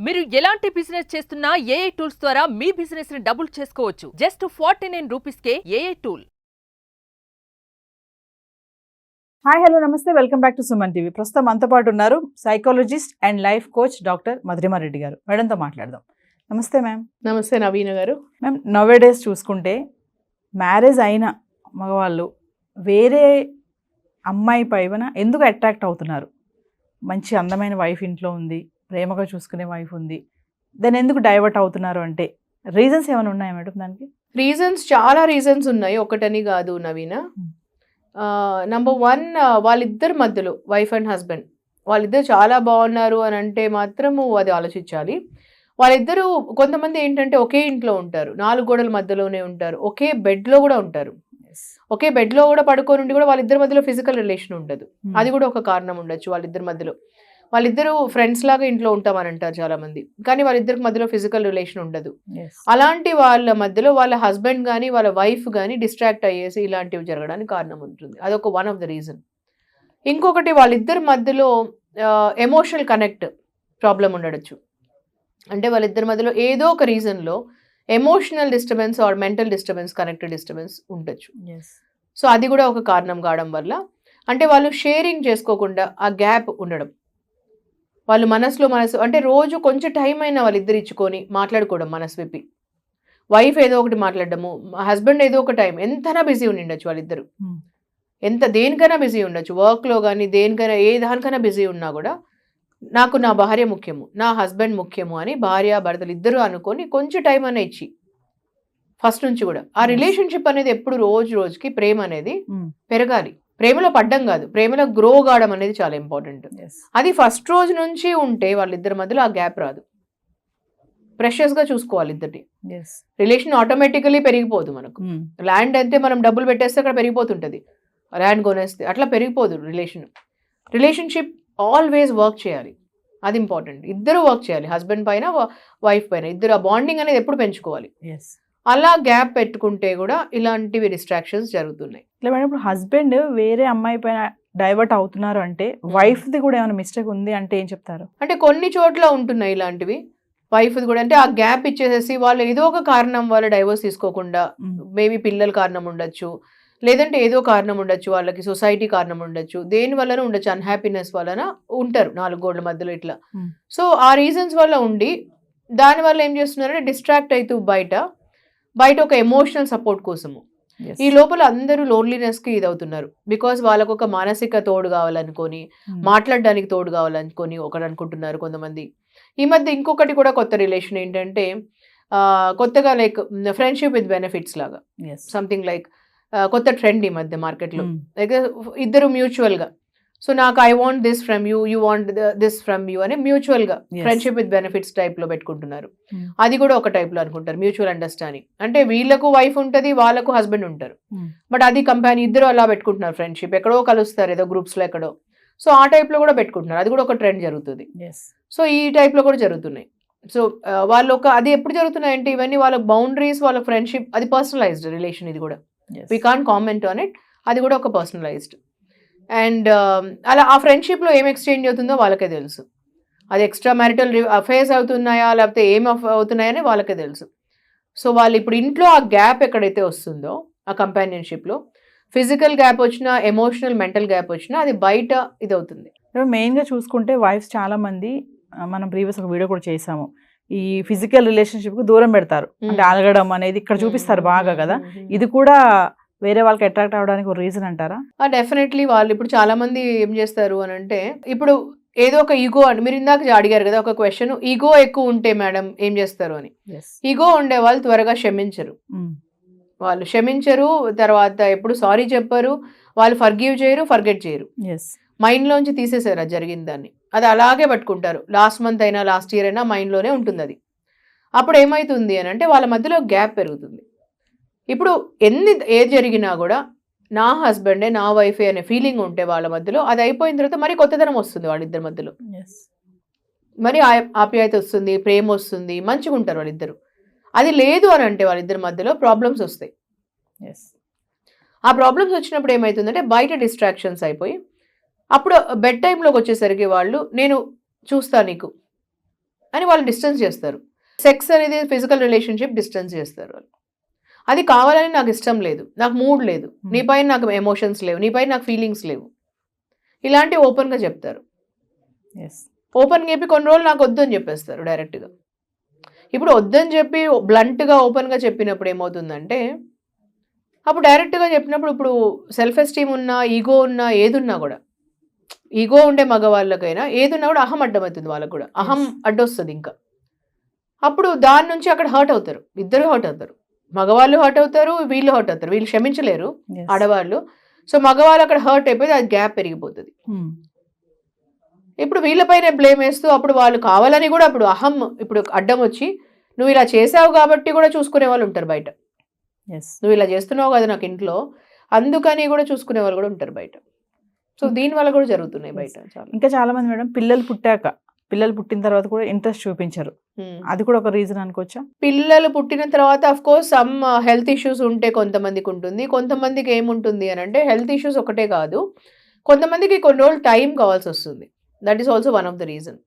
మీరు ఎలాంటి బిజినెస్ చేస్తున్నా ఏఐ టూల్స్ ద్వారా మీ బిజినెస్ ని డబుల్ చేసుకోవచ్చు. జస్ట్ 49 రూపీస్కే ఏఐ టూల్. హాయ్ హలో నమస్తే, welcome back to Suman TV. ప్రస్తుతం మనతో పాటు ఉన్నారు psychologist and life coach doctor Madhurima Reddy గారు. మేడంతో మాట్లాడదాం. నమస్తే మ్యామ్. నమస్తే నవీన గారు. మ్యామ్, నవే డేస్ చూసుకుంటే మ్యారేజ్ అయిన మగవాళ్ళు వేరే అమ్మాయి పైన ఎందుకు అట్రాక్ట్ అవుతున్నారు? మంచి అందమైన వైఫ్ ఇంట్లో ఉంది, ప్రేమగా చూసుకునే వైఫ్ ఉంది, దాన్ని ఎందుకు డైవర్ట్ అవుతున్నారు అంటే రీజన్స్ ఏమైనా ఉన్నాయా మేడం దానికి? రీజన్స్ చాలా రీజన్స్ ఉన్నాయి, ఒకటని కాదు నవీన. నంబర్ 1, వాళ్ళిద్దరి మధ్యలో వైఫ్ అండ్ హస్బెండ్ వాళ్ళిద్దరు చాలా బాగున్నారు అని అంటే మాత్రము అది ఆలోచించాలి. వాళ్ళిద్దరూ కొంతమంది ఏంటంటే ఒకే ఇంట్లో ఉంటారు, 4 గోడల మధ్యలోనే ఉంటారు, ఒకే బెడ్లో కూడా ఉంటారు, ఒకే బెడ్లో కూడా పడుకొని ఉండి కూడా వాళ్ళిద్దరి మధ్యలో ఫిజికల్ రిలేషన్ ఉండదు. అది కూడా ఒక కారణం ఉండొచ్చు. వాళ్ళిద్దరి మధ్యలో వాళ్ళిద్దరూ ఫ్రెండ్స్ లాగా ఇంట్లో ఉంటామని అంటారు చాలా మంది, కానీ వాళ్ళిద్దరికి మధ్యలో ఫిజికల్ రిలేషన్ ఉండదు. అలాంటి వాళ్ళ మధ్యలో వాళ్ళ హస్బెండ్ కానీ వాళ్ళ వైఫ్ కానీ డిస్ట్రాక్ట్ అయ్యేసి ఇలాంటివి జరగడానికి కారణం ఉంటుంది. అదొక వన్ ఆఫ్ ద రీజన్. ఇంకొకటి, వాళ్ళిద్దరి మధ్యలో ఎమోషనల్ కనెక్ట్ ప్రాబ్లం ఉండొచ్చు. అంటే వాళ్ళిద్దరి మధ్యలో ఏదో ఒక రీజన్లో emotional disturbance or mental disturbance, connected disturbance ఉండొచ్చు. సో అది కూడా ఒక కారణం కావడం వల్ల, అంటే వాళ్ళు షేరింగ్ చేసుకోకుండా ఆ గ్యాప్ ఉండడం, వాళ్ళు మనసు అంటే రోజు కొంచెం టైం అయినా వాళ్ళిద్దరు ఇచ్చుకొని మాట్లాడుకోవడం, మనసు విప్పి. వైఫ్ ఏదో ఒకటి మాట్లాడడము, హస్బెండ్ ఏదో ఒక టైం, ఎంతైనా బిజీ ఉండొచ్చు వాళ్ళిద్దరు, దేనికైనా బిజీ ఉండొచ్చు, వర్క్లో కానీ దేనికైనా ఏ దానికైనా బిజీ ఉన్నా కూడా నాకు నా భార్య ముఖ్యము, నా హస్బెండ్ ముఖ్యము అని భార్య భర్తలు ఇద్దరు అనుకొని కొంచెం టైం అనే ఇచ్చి ఫస్ట్ నుంచి కూడా ఆ రిలేషన్షిప్ అనేది ఎప్పుడు రోజు రోజుకి ప్రేమ అనేది పెరగాలి. ప్రేమలో పడ్డం కాదు, ప్రేమలో గ్రో కావడం అనేది చాలా ఇంపార్టెంట్. అది ఫస్ట్ రోజు నుంచి ఉంటే వాళ్ళిద్దరి మధ్యలో ఆ గ్యాప్ రాదు. ప్రెషియస్గా చూసుకోవాలి ఇద్దరిని. రిలేషన్ ఆటోమేటికలీ పెరిగిపోదు. మనకు ల్యాండ్ అయితే మనం డబ్బులు పెట్టేస్తే అక్కడ పెరిగిపోతుంటుంది, ల్యాండ్ కొనేస్తే అట్లా పెరిగిపోదు రిలేషన్షిప్ ఆల్వేస్ వర్క్ చేయాలి, అది ఇంపార్టెంట్. ఇద్దరు వర్క్ చేయాలి, హస్బెండ్ పైన వైఫ్ పైన ఇద్దరు ఆ బాండింగ్ అనేది ఎప్పుడు పెంచుకోవాలి. అలా గ్యాప్ పెట్టుకుంటే కూడా ఇలాంటివి డిస్ట్రాక్షన్స్ జరుగుతున్నాయి. ఇప్పుడు హస్బెండ్ వేరే అమ్మాయి పైన డైవర్ట్ అవుతున్నారు అంటే వైఫ్ది కూడా ఏమైనా మిస్టేక్ ఉంది అంటే ఏం చెప్తారు? అంటే కొన్ని చోట్ల ఉంటున్నాయి ఇలాంటివి. వైఫ్ది కూడా అంటే ఆ గ్యాప్ ఇచ్చేసేసి వాళ్ళు ఏదో ఒక కారణం వాళ్ళు డైవర్స్ తీసుకోకుండా, మేబీ పిల్లల కారణం ఉండొచ్చు, లేదంటే ఏదో కారణం ఉండొచ్చు, వాళ్ళకి సొసైటీ కారణం ఉండొచ్చు, దేని వలన ఉండొచ్చు, అన్హ్యాపీనెస్ వలన ఉంటారు 4 గోడల మధ్యలో ఇట్లా. సో ఆ రీజన్స్ వల్ల ఉండి దానివల్ల ఏం చేస్తున్నారంటే డిస్ట్రాక్ట్ అవుతూ బయట ఒక ఎమోషనల్ సపోర్ట్ కోసము ఈ లోపల అందరూ లోన్లీనెస్కి ఇదవుతున్నారు. బికాస్ వాళ్ళకు ఒక మానసిక తోడు కావాలనుకొని, మాట్లాడడానికి తోడు కావాలనుకొని ఒకరు అనుకుంటున్నారు కొంతమంది. ఈ మధ్య ఇంకొకటి కూడా కొత్త రిలేషన్ ఏంటంటే కొత్తగా లైక్ ఫ్రెండ్షిప్ విత్ బెనిఫిట్స్ లాగా, సంథింగ్ లైక్ కొత్త ట్రెండ్ ఈ మధ్య మార్కెట్లో. లైక్ ఇద్దరు మ్యూచువల్గా, సో నాకు I want this from you, you want this from you అని మ్యూచువల్గా ఫ్రెండ్షిప్ విత్ బెనిఫిట్స్ టైప్లో పెట్టుకుంటున్నారు. అది కూడా ఒక టైప్లో అనుకుంటారు, మ్యూచువల్ అండర్స్టాండింగ్. అంటే వీళ్ళకు వైఫ్ ఉంటుంది, వాళ్ళకు హస్బెండ్ ఉంటారు, బట్ అది కంపెనీ ఇద్దరు అలా పెట్టుకుంటున్నారు ఫ్రెండ్షిప్, ఎక్కడో కలుస్తారు ఏదో గ్రూప్స్లో ఎక్కడో. సో ఆ టైప్లో కూడా పెట్టుకుంటున్నారు, అది కూడా ఒక ట్రెండ్ జరుగుతుంది. సో ఈ టైప్లో కూడా జరుగుతున్నాయి. సో వాళ్ళు అది ఎప్పుడు జరుగుతున్నాయంటే ఇవన్నీ వాళ్ళ బౌండరీస్, వాళ్ళ ఫ్రెండ్షిప్, అది పర్సనలైజ్డ్ రిలేషన్. ఇది కూడా we can't comment on it, అది కూడా ఒక పర్సనలైజ్డ్. అండ్ అలా ఆ ఫ్రెండ్షిప్లో ఏం ఎక్స్చేంజ్ అవుతుందో వాళ్ళకే తెలుసు. అది ఎక్స్ట్రా మ్యారిటల్ అఫైర్స్ అవుతున్నాయా లేకపోతే ఏం అవుతున్నాయని వాళ్ళకే తెలుసు. సో వాళ్ళు ఇప్పుడు ఇంట్లో ఆ గ్యాప్ ఎక్కడైతే వస్తుందో ఆ కంపానియన్షిప్లో, ఫిజికల్ గ్యాప్ వచ్చినా, ఎమోషనల్ మెంటల్ గ్యాప్ వచ్చినా అది బయట ఇది అవుతుంది. మెయిన్గా చూసుకుంటే వైఫ్స్ చాలా మంది, మనం ప్రీవియస్ ఒక వీడియో కూడా చేసాము, ఈ ఫిజికల్ రిలేషన్షిప్కి దూరం పెడతారు, అంటే అలగడం అనేది ఇక్కడ చూపిస్తారు బాగా కదా. ఇది కూడా వేరే వాళ్ళకి అట్రాక్ట్ అవ్వడానికి ఒక రీజన్ అంటారా? డెఫినెట్లీ. వాళ్ళు ఇప్పుడు చాలా మంది ఏం చేస్తారు అని అంటే, ఇప్పుడు ఏదో ఒక ఈగో అని మీరు ఇందాక అడిగారు కదా ఒక క్వశ్చన్, ఈగో ఎక్కువ ఉంటే మేడం ఏం చేస్తారు అని. ఈగో ఉండే వాళ్ళు త్వరగా క్షమించరు, వాళ్ళు క్షమించరు, తర్వాత ఎప్పుడు సారీ చెప్పరు, వాళ్ళు ఫర్గివ్ చేయరు, ఫర్గెట్ చేయరు, మైండ్లోంచి తీసేసారు అది జరిగిన దాన్ని, అది అలాగే పట్టుకుంటారు. లాస్ట్ మంత్ అయినా లాస్ట్ ఇయర్ అయినా మైండ్లోనే ఉంటుంది అది. అప్పుడు ఏమవుతుంది అని అంటే వాళ్ళ మధ్యలో గ్యాప్ పెరుగుతుంది. ఇప్పుడు ఏది జరిగినా కూడా నా హస్బెండే, నా వైఫే అనే ఫీలింగ్ ఉంటే వాళ్ళ మధ్యలో, అది అయిపోయిన తర్వాత మరి కొత్తదనం వస్తుంది వాళ్ళిద్దరి మధ్యలో, మరి ఆప్యాయత వస్తుంది, ప్రేమ వస్తుంది, మంచిగా ఉంటారు వాళ్ళిద్దరు. అది లేదు అని అంటే వాళ్ళిద్దరి మధ్యలో ప్రాబ్లమ్స్ వస్తాయి. ఆ ప్రాబ్లమ్స్ వచ్చినప్పుడు ఏమవుతుందంటే బయట డిస్ట్రాక్షన్స్ అయిపోయి అప్పుడు బెడ్ టైంలోకి వచ్చేసరికి వాళ్ళు నేను చూస్తా నీకు అని వాళ్ళు డిస్టెన్స్ చేస్తారు. సెక్స్ అనేది ఫిజికల్ రిలేషన్షిప్ డిస్టెన్స్ చేస్తారు వాళ్ళు. అది కావాలని నాకు ఇష్టం లేదు, నాకు మూడ్ లేదు, నీపైన నాకు ఎమోషన్స్ లేవు, నీపైన నాకు ఫీలింగ్స్ లేవు, ఇలాంటివి ఓపెన్గా చెప్తారు. ఓపెన్గా చెప్పి కొన్ని రోజులు నాకు వద్దు అని చెప్పేస్తారు డైరెక్ట్గా. ఇప్పుడు వద్దని చెప్పి బ్లంట్గా ఓపెన్గా చెప్పినప్పుడు ఏమవుతుందంటే, అప్పుడు డైరెక్ట్గా చెప్పినప్పుడు ఇప్పుడు సెల్ఫ్ ఎస్టీమ్ ఉన్నా, ఈగో ఉన్నా, ఏదున్నా కూడా, ఈగో ఉండే మగవాళ్ళకైనా ఏదున్నా కూడా అహం అడ్డమవుతుంది వాళ్ళకు కూడా, అహం అడ్డొస్తుంది ఇంకా. అప్పుడు దాని నుంచి అక్కడ హర్ట్ అవుతారు, ఇద్దరు హర్ట్ అవుతారు, మగవాళ్ళు హర్ట్ అవుతారు, వీళ్ళు హర్ట్ అవుతారు, వీళ్ళు క్షమించలేరు ఆడవాళ్ళు. సో మగవాళ్ళు అక్కడ హర్ట్ అయిపోయి అది గ్యాప్ పెరిగిపోతుంది. ఇప్పుడు వీళ్ళపైన బ్లేమ్ వేస్తూ అప్పుడు వాళ్ళు కావాలని కూడా అప్పుడు అహం ఇప్పుడు అడ్డం వచ్చి నువ్వు ఇలా చేసావు కాబట్టి కూడా చూసుకునే వాళ్ళు ఉంటారు బయట. నువ్వు ఇలా చేస్తున్నావు కదా నాకు ఇంట్లో, అందుకని కూడా చూసుకునే వాళ్ళు కూడా ఉంటారు బయట. సో దీని వల్ల కూడా జరుగుతున్నాయి బయట. ఇంకా చాలా మంది మేడం పిల్లలు పుట్టిన తర్వాత కూడా ఇంట్రెస్ట్ చూపించరు, అది కూడా ఒక రీజన్ అనుకోవచ్చా? పిల్లలు పుట్టిన తర్వాత of course some health issues ఉంటే కొంతమందికి ఉంటుంది, కొంతమందికి ఏముంటుంది అని అంటే హెల్త్ ఇష్యూస్ ఒకటే కాదు, కొంతమందికి కొన్ని రోజులు టైం కావాల్సి వస్తుంది. That is also one of the reason.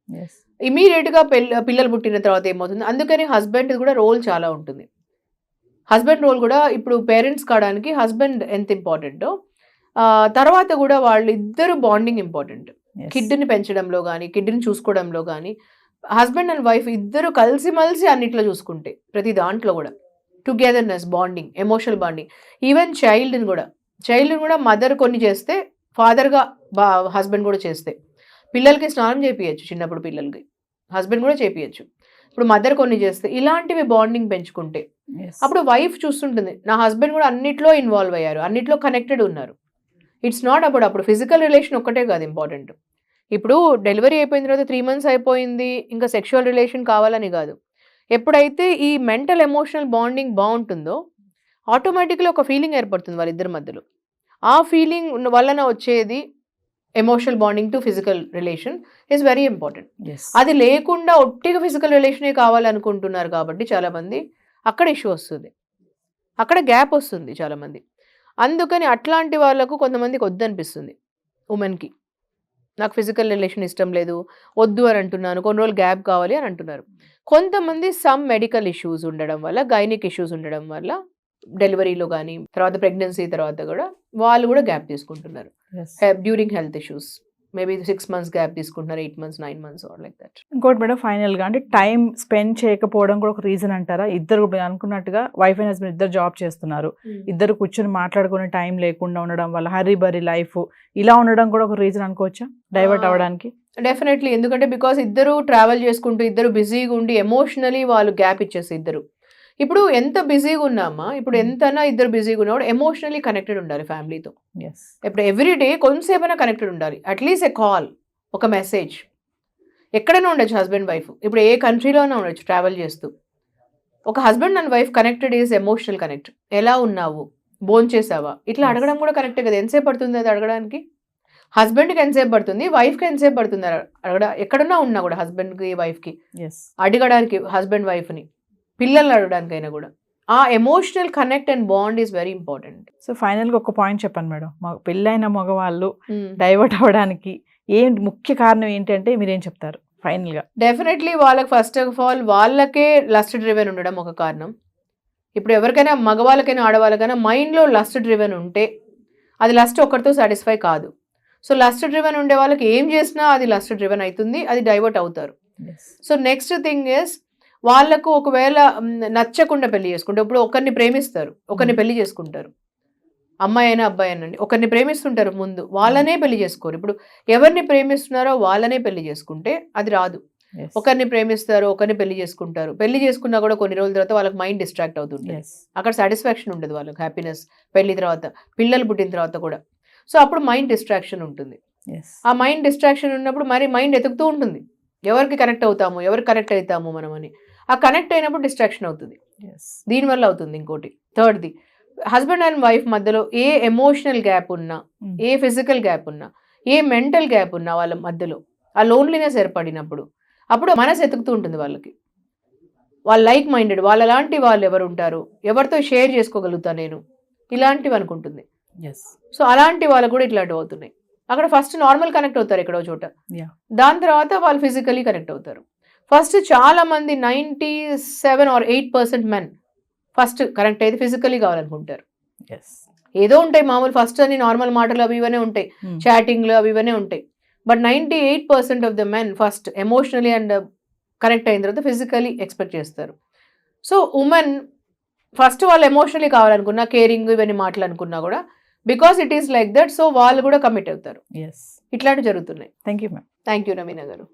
ఇమీడియట్గా పిల్లలు పుట్టిన తర్వాత ఏమవుతుంది, అందుకని హస్బెండ్ కూడా రోల్ చాలా ఉంటుంది. హస్బెండ్ రోల్ కూడా ఇప్పుడు పేరెంట్స్ కావడానికి హస్బెండ్ ఎంత ఇంపార్టెంటో తర్వాత కూడా వాళ్ళిద్దరు బాండింగ్ ఇంపార్టెంట్. కిడ్ని పెంచడంలో కానీ, కిడ్ని చూసుకోవడంలో కానీ హస్బెండ్ అండ్ వైఫ్ ఇద్దరు కలిసిమలిసి అన్నిట్లో చూసుకుంటే, ప్రతి దాంట్లో కూడా togetherness, bonding, emotional bonding. Even చైల్డ్ని కూడా మదర్ కొన్ని చేస్తే ఫాదర్గా హస్బెండ్ కూడా చేస్తే, పిల్లలకి స్నానం చేపియచ్చు, చిన్నప్పుడు పిల్లలకి హస్బెండ్ కూడా చేపియచ్చు. ఇప్పుడు మదర్ కొన్ని చేస్తే ఇలాంటివి బాండింగ్ పెంచుకుంటే అప్పుడు వైఫ్ చూస్తుంటుంది నా హస్బెండ్ కూడా అన్నిట్లో ఇన్వాల్వ్ అయ్యారు, అన్నిట్లో కనెక్టెడ్ ఉన్నారు. ఇట్స్ నాట్ అప్పుడు ఫిజికల్ రిలేషన్ ఒక్కటే కాదు ఇంపార్టెంట్. ఇప్పుడు డెలివరీ అయిపోయిన తర్వాత 3 months అయిపోయింది ఇంకా సెక్షువల్ రిలేషన్ కావాలని కాదు. ఎప్పుడైతే ఈ మెంటల్ ఎమోషనల్ బాండింగ్ బాగుంటుందో ఆటోమేటిక్గా ఒక ఫీలింగ్ ఏర్పడుతుంది వాళ్ళిద్దరి మధ్యలో. ఆ ఫీలింగ్ వలన వచ్చేది emotional bonding to physical relation is very important. అది లేకుండా ఒట్టిగా ఫిజికల్ రిలేషనే కావాలనుకుంటున్నారు కాబట్టి చాలామంది అక్కడ ఇష్యూ వస్తుంది, అక్కడ గ్యాప్ వస్తుంది చాలామంది. అందుకని అట్లాంటి వాళ్ళకు కొంతమందికి వద్దనిపిస్తుంది, ఉమెన్కి నాకు ఫిజికల్ రిలేషన్ ఇష్టం లేదు, వద్దు అని అంటున్నాను, కొన్ని రోజులు గ్యాప్ కావాలి అని అంటున్నారు. కొంతమంది సమ్ మెడికల్ ఇష్యూస్ ఉండడం వల్ల, గైనిక్ ఇష్యూస్ ఉండడం వల్ల డెలివరీలో కానీ తర్వాత ప్రెగ్నెన్సీ తర్వాత కూడా వాళ్ళు కూడా గ్యాప్ తీసుకుంటున్నారు during health issues. Maybe 6 months gap తీసుకుంటున్నారు, 8 months, 9 months or like that. ఇంకోటి మేడం ఫైనల్గా అంటే టైం స్పెండ్ చేయకపోవడం కూడా ఒక రీజన్ అంటారా? ఇద్దరు అనుకున్నట్టుగా వైఫ్ అండ్ హస్బెండ్ ఇద్దరు జాబ్ చేస్తున్నారు, ఇద్దరు కూర్చొని మాట్లాడుకునే టైం లేకుండా ఉండడం వల్ల హరీ బరీ లైఫ్ ఇలా ఉండడం కూడా ఒక రీజన్ అనుకోవచ్చా డైవర్ట్ అవ్వడానికి? డెఫినెట్లీ, ఎందుకంటే బికాస్ ఇద్దరు ట్రావెల్ చేసుకుంటూ ఇద్దరు బిజీగా ఉండి ఎమోషనలీ వాళ్ళు గ్యాప్ ఇచ్చేసి ఇద్దరు. ఇప్పుడు ఎంత బిజీగా ఉన్నామా, ఇప్పుడు ఎంతనా ఇద్దరు బిజీగా ఉన్నా కూడా ఎమోషనలీ కనెక్టెడ్ ఉండాలి ఫ్యామిలీతో. ఇప్పుడు ఎవ్రీడే కొంతసేపైనా కనెక్టెడ్ ఉండాలి, అట్లీస్ట్ ఏ కాల్, ఒక మెసేజ్. ఎక్కడైనా ఉండొచ్చు హస్బెండ్ వైఫ్, ఇప్పుడు ఏ కంట్రీలోనే ఉండొచ్చు ట్రావెల్ చేస్తూ. ఒక husband and wife connected is emotional connect. ఎలా ఉన్నావు, భోంచేసావా, ఇట్లా అడగడం కూడా కనెక్టే కదా. ఎంతసేపు పడుతుంది అది అడగడానికి? హస్బెండ్కి ఎంతసేపు పడుతుంది, వైఫ్కి ఎంతసేపు పడుతుంది ఎక్కడున్నా ఉన్నా కూడా హస్బెండ్కి వైఫ్కి అడగడానికి, హస్బెండ్ వైఫ్ని పిల్లల్ని అడగడానికైనా కూడా ఆ emotional connect and bond is very important. So ఫైనల్గా ఒక పాయింట్ చెప్పండి మేడం, పెళ్ళైన మగవాళ్ళు డైవర్ట్ అవ్వడానికి ముఖ్య కారణం ఏంటంటే మీరేం చెప్తారు ఫైనల్గా? డెఫినెట్లీ వాళ్ళకి ఫస్ట్ ఆఫ్ ఆల్ వాళ్ళకే లస్ట్ డ్రివెన్ ఉండడం ఒక కారణం. ఇప్పుడు ఎవరికైనా మగవాళ్ళకైనా ఆడవాళ్ళకైనా మైండ్లో లస్ట్ డ్రివెన్ ఉంటే అది లస్ట్ ఒక్కరితో సాటిస్ఫై కాదు. సో లస్ట్ డ్రివెన్ ఉండే వాళ్ళకి ఏం చేసినా అది లస్ట్ డ్రివెన్ అవుతుంది, అది డైవర్ట్ అవుతారు. సో నెక్స్ట్ థింగ్ ఇస్ వాళ్ళకు ఒకవేళ నచ్చకుండా పెళ్లి చేసుకుంటే, ఇప్పుడు ఒకరిని ప్రేమిస్తారు, ఒకరిని పెళ్లి చేసుకుంటారు, అమ్మాయి అయినా అబ్బాయి అయినండి, ఒకరిని ప్రేమిస్తుంటారు ముందు, వాళ్ళనే పెళ్లి చేసుకోరు. ఇప్పుడు ఎవరిని ప్రేమిస్తున్నారో వాళ్ళనే పెళ్లి చేసుకుంటే అది రాదు. ఒకరిని ప్రేమిస్తారు, ఒకరిని పెళ్లి చేసుకుంటారు, పెళ్లి చేసుకున్నా కూడా కొన్ని రోజుల తర్వాత వాళ్ళకి మైండ్ డిస్ట్రాక్ట్ అవుతుంది, అక్కడ సాటిస్ఫాక్షన్ ఉండదు వాళ్ళకి, హ్యాపీనెస్ పెళ్లి తర్వాత, పిల్లలు పుట్టిన తర్వాత కూడా. సో అప్పుడు మైండ్ డిస్ట్రాక్షన్ ఉంటుంది. ఆ మైండ్ డిస్ట్రాక్షన్ ఉన్నప్పుడు మరి మైండ్ ఎతుకుతూ ఉంటుంది, ఎవరికి కనెక్ట్ అవుతాము, ఎవరికి కనెక్ట్ అవుతాము మనం అని. ఆ కనెక్ట్ అయినప్పుడు డిస్ట్రాక్షన్ అవుతుంది, దీనివల్ల అవుతుంది. ఇంకోటి థర్డ్ది, హస్బెండ్ అండ్ వైఫ్ మధ్యలో ఏ ఎమోషనల్ గ్యాప్ ఉన్నా, ఏ ఫిజికల్ గ్యాప్ ఉన్నా, ఏ మెంటల్ గ్యాప్ ఉన్నా వాళ్ళ మధ్యలో ఆ లోన్లీనెస్ ఏర్పడినప్పుడు అప్పుడు మనసు ఎతుకుతూ ఉంటుంది వాళ్ళకి. వాళ్ళు లైక్ మైండెడ్, వాళ్ళలాంటి వాళ్ళు ఎవరు ఉంటారు, ఎవరితో షేర్ చేసుకోగలుగుతా నేను, ఇలాంటివి అనుకుంటుంది. సో అలాంటి వాళ్ళకు కూడా ఇట్లాంటివి అవుతున్నాయి. అక్కడ ఫస్ట్ నార్మల్ కనెక్ట్ అవుతారు ఎక్కడో చోట, దాని తర్వాత వాళ్ళు ఫిజికలీ కనెక్ట్ అవుతారు. ఫస్ట్ చాలా మంది 97 or 8% మెన్ ఫస్ట్ కరెక్ట్ అయితే ఫిజికలీ కావాలనుకుంటారు. ఎస్. ఏదో ఉంటాయి మామూలు ఫస్ట్ అని నార్మల్ మాటలు అవి ఇవన్నీ ఉంటాయి, చాటింగ్లు అవి ఇవన్నీ ఉంటాయి. But 98% of the men first emotionally and connect అయిన తర్వాత ఫిజికలీ ఎక్స్పెక్ట్ చేస్తారు. సో ఉమెన్ ఫస్ట్ వాళ్ళు ఎమోషనలీ కావాలనుకున్నా, కేరింగ్ ఇవన్నీ మాట్లాడుకున్నా కూడా because it is like that, so వాళ్ళు కూడా కమిట్ అవుతారు. ఎస్. ఇట్లాంటివి జరుగుతున్నాయి. Thank you ma'am. Thank you Naveena గారు.